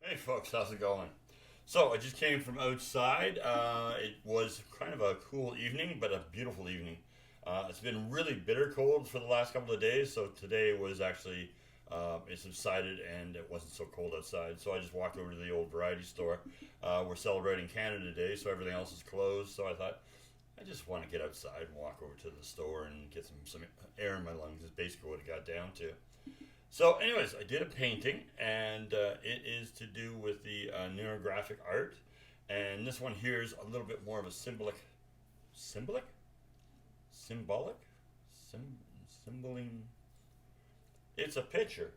Hey folks, how's it going? So I just came from outside. It was kind of a cool evening, but a beautiful evening. It's been really bitter cold for the last couple of days, so today was actually it subsided and it wasn't so cold outside. So I just walked over to the old variety store. We're celebrating Canada Day, so everything else is closed. So I thought I just want to get outside and walk over to the store and get some air in my lungs. Is basically what it got down to. So, anyways, I did a painting, and it is to do with the neurographic art. And this one here is a little bit more of a symbolic, symbolic, Sim, symboling. It's a picture.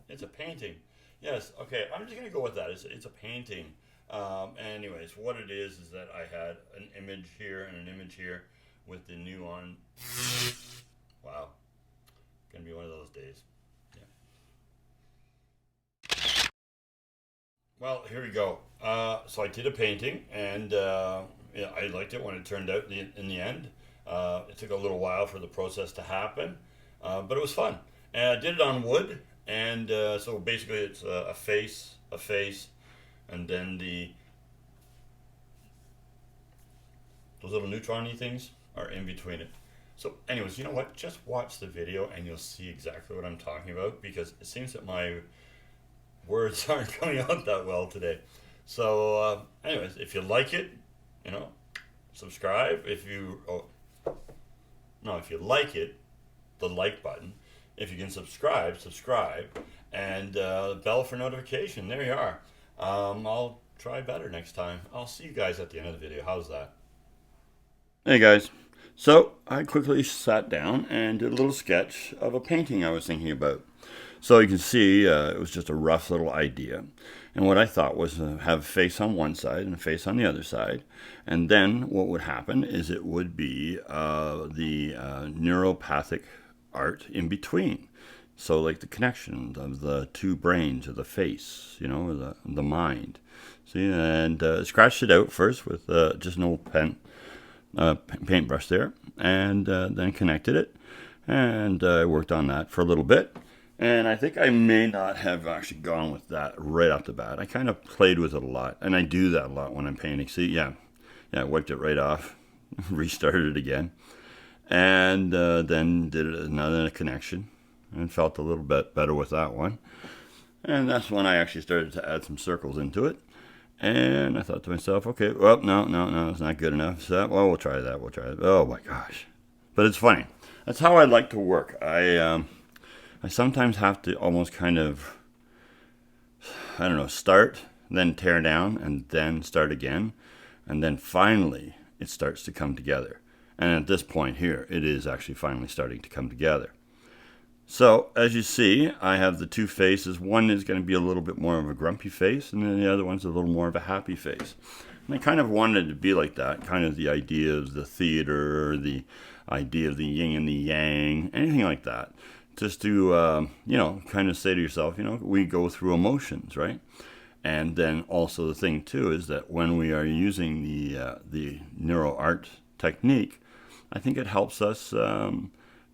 It's a painting. Yes. Okay. I'm just gonna go with that. It's a painting. Anyways, what it is that I had an image here and an image here with the new on. Wow, gonna be one of those days. Yeah. Well, here we go. So I did a painting, and yeah, I liked it when it turned out in the end. It took a little while for the process to happen, but it was fun. And I did it on wood, and so basically it's a face, and then those little neutron-y things are in between it. So, anyways, you know what? Just watch the video, and you'll see exactly what I'm talking about because it seems that my words aren't coming out that well today. So, anyways, if you like it, you know, subscribe. If you no, if you like it, the like button. If you can subscribe, and bell for notification. There you are. I'll try better next time. I'll see you guys at the end of the video. How's that? Hey guys. So I quickly sat down and did a little sketch of a painting I was thinking about. So you can see it was just a rough little idea. And what I thought was have a face on one side and a face on the other side. And then what would happen is it would be the neuropathic art in between. So like the connection of the two brains of the face, you know, the mind. See, and scratched it out first with just an old paintbrush there, and then connected it. And I worked on that for a little bit. And I think I may not have actually gone with that right off the bat. I kind of played with it a lot, and I do that a lot when I'm painting. See, yeah, I wiped it right off, restarted it again, and then did another connection, and felt a little bit better with that one. And that's when I actually started to add some circles into it. And I thought to myself, okay, well, no, it's not good enough. So, well, we'll try that. Oh my gosh, but it's funny. That's how I like to work. I sometimes have to almost kind of, I don't know, start, then tear down, and then start again. And then finally, it starts to come together. And at this point here, it is actually finally starting to come together. So, as you see, I have the two faces. One is going to be a little bit more of a grumpy face, and then the other one's a little more of a happy face. And I kind of wanted it to be like that, kind of the idea of the theater, the idea of the yin and the yang, anything like that. Just to, kind of say to yourself, we go through emotions, right? And then also the thing, too, is that when we are using the neuro art technique, I think it helps us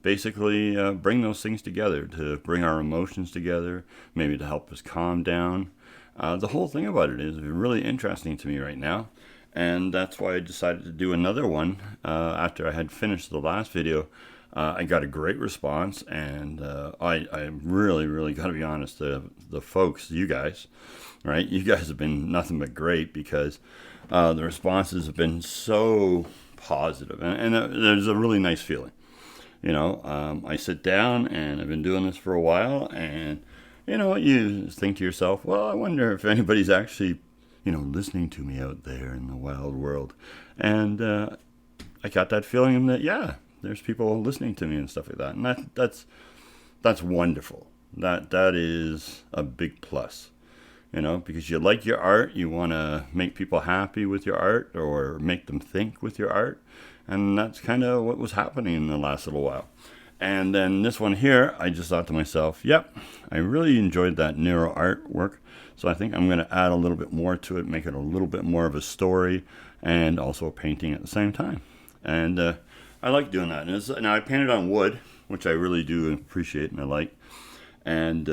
basically bring those things together, to bring our emotions together, maybe to help us calm down. The whole thing about it is really interesting to me right now. And that's why I decided to do another one after I had finished the last video. I got a great response, and I really got to be honest, the folks, you guys, right? You guys have been nothing but great because the responses have been so positive, and there's a really nice feeling. I sit down, and I've been doing this for a while, and you think to yourself, well, I wonder if anybody's actually, listening to me out there in the wild world, and I got that feeling that, yeah, there's people listening to me and stuff like that, and that's wonderful. That is a big plus, because you like your art, you want to make people happy with your art or make them think with your art, and that's kind of what was happening in the last little while. And then this one here, I just thought to myself, yep, I really enjoyed that neuro art work, so I think I'm going to add a little bit more to it, make it a little bit more of a story, and also a painting at the same time. And I like doing that. Now I painted on wood, which I really do appreciate and I like. And,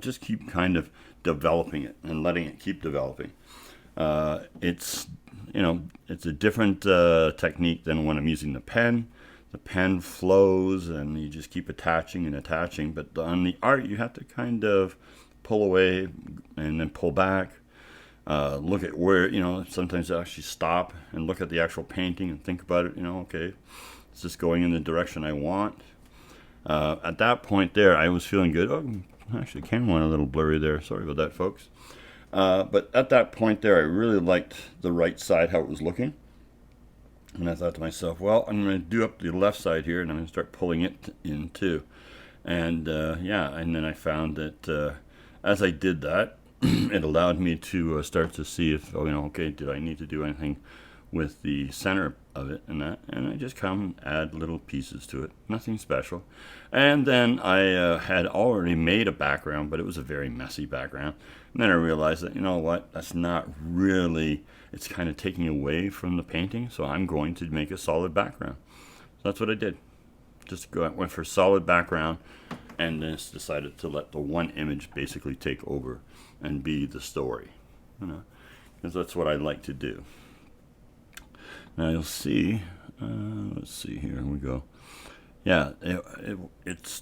just keep kind of developing it and letting it keep developing. It's it's a different technique than when I'm using the pen. The pen flows and you just keep attaching and attaching. But on the art, you have to kind of pull away and then pull back. Look at where, sometimes actually stop and look at the actual painting and think about it. Okay, is this going in the direction I want? At that point there, I was feeling good. Oh, actually, camera went a little blurry there. Sorry about that, folks. But at that point there, I really liked the right side, how it was looking. And I thought to myself, well, I'm going to do up the left side here, and I'm going to start pulling it in too. And and then I found that as I did that, it allowed me to start to see if, okay, did I need to do anything with the center of it and that. And I just come and add little pieces to it, nothing special. And then I had already made a background, but it was a very messy background. And then I realized that, that's not really, it's kind of taking away from the painting, so I'm going to make a solid background. So that's what I did. Just went for a solid background, and then decided to let the one image basically take over and be the story, because that's what I like to do. Now you'll see, let's see, here we go. Yeah, it's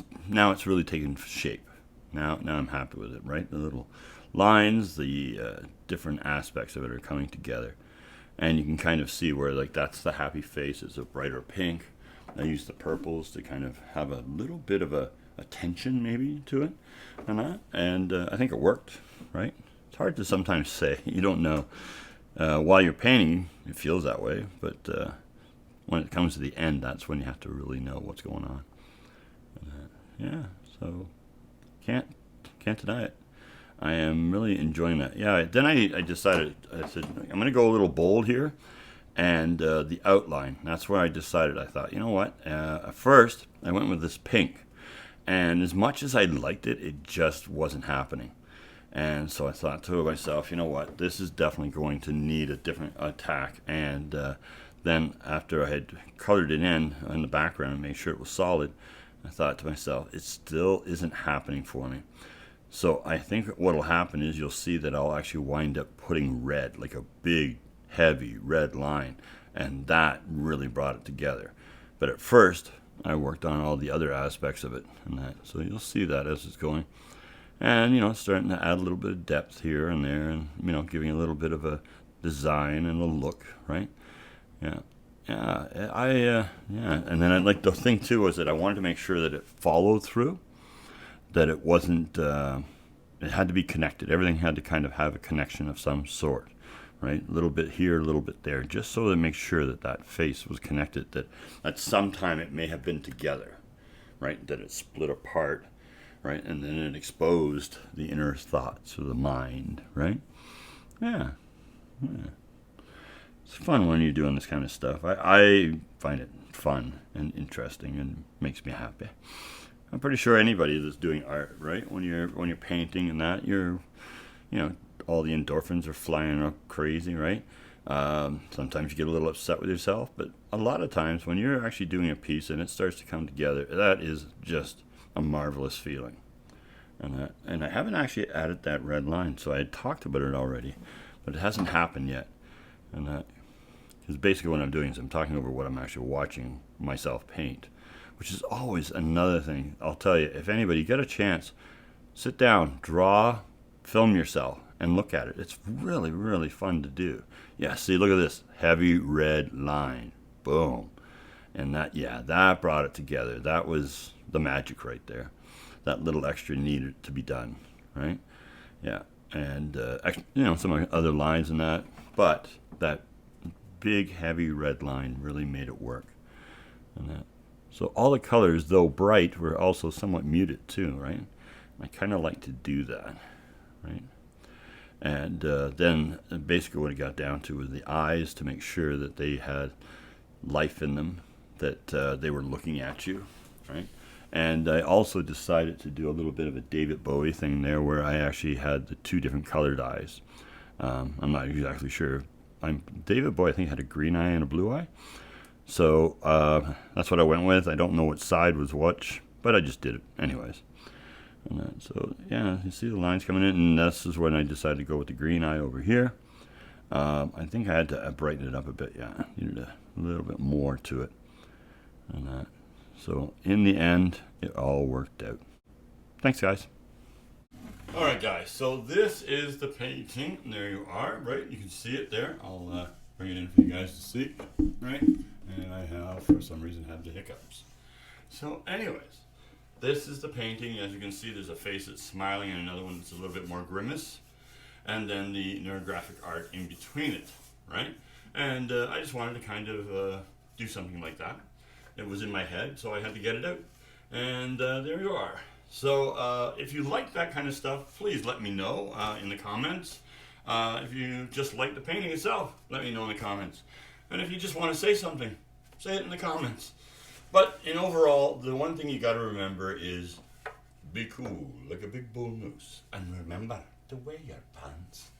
really taken shape. Now I'm happy with it, right? The little lines, the different aspects of it are coming together. And you can kind of see where, that's the happy face. It's a brighter pink. I used the purples to kind of have a little bit of a tension maybe to it. And I think it worked, right? It's hard to sometimes say. You don't know. While you're painting, it feels that way. But when it comes to the end, that's when you have to really know what's going on. So can't deny it. I am really enjoying that. Yeah, then I decided, I said, I'm going to go a little bold here. And the outline, that's where I decided. I thought, at first, I went with this pink. And as much as I liked it, it just wasn't happening. And so I thought to myself, this is definitely going to need a different attack. And then after I had colored it in the background and made sure it was solid, I thought to myself, it still isn't happening for me. So I think what will happen is you'll see that I'll actually wind up putting red, like a big, heavy red line. And that really brought it together. But at first, I worked on all the other aspects of it. So you'll see that as it's going. And, starting to add a little bit of depth here and there. And, giving a little bit of a design and a look, right? Yeah. And then the thing, too, was that I wanted to make sure that it followed through. That it wasn't, it had to be connected. Everything had to kind of have a connection of some sort, right? A little bit here, a little bit there, just so to make sure that face was connected, that at some time it may have been together, right? That it split apart, right? And then it exposed the inner thoughts of the mind, right? Yeah. It's fun when you're doing this kind of stuff. I find it fun and interesting and makes me happy. I'm pretty sure anybody that's doing art, right? When you're painting and that, you're, all the endorphins are flying up crazy, right? Sometimes you get a little upset with yourself, but a lot of times when you're actually doing a piece and it starts to come together, that is just a marvelous feeling. And I haven't actually added that red line, so I had talked about it already, but it hasn't happened yet. And that is basically what I'm doing is I'm talking over what I'm actually watching myself paint, which is always another thing. I'll tell you, if anybody get a chance, sit down, draw, film yourself, and look at it. It's really, really fun to do. Yeah, see, look at this heavy red line. Boom. And that brought it together. That was the magic right there. That little extra needed to be done, right? Yeah. And, some other lines and that. But that big, heavy red line really made it work. So all the colors, though bright, were also somewhat muted too, right? I kind of like to do that, right? And then basically what it got down to was the eyes, to make sure that they had life in them, that they were looking at you, right? And I also decided to do a little bit of a David Bowie thing there, where I actually had the two different colored eyes. I'm not exactly sure. David Bowie, I think, had a green eye and a blue eye. So that's what I went with. I don't know which side was which, but I just did it anyways. And that, so yeah, you see the lines coming in, and this is when I decided to go with the green eye over here. I think I had to brighten it up a bit. Yeah, needed a little bit more to it. And that. So in the end, it all worked out. Thanks, guys. All right, guys. So this is the painting. There you are, right? You can see it there. I'll bring it in for you guys to see, right? And I have, for some reason, had the hiccups. So anyways, this is the painting. As you can see, there's a face that's smiling and another one that's a little bit more grimace. And then the neurographic art in between it, right? And I just wanted to kind of do something like that. It was in my head, so I had to get it out. And there you are. So if you like that kind of stuff, please let me know in the comments. If you just like the painting itself, let me know in the comments. And if you just want to say something, say it in the comments. But in overall, the one thing you got to remember is be cool like a big bull moose. And remember to wear your pants.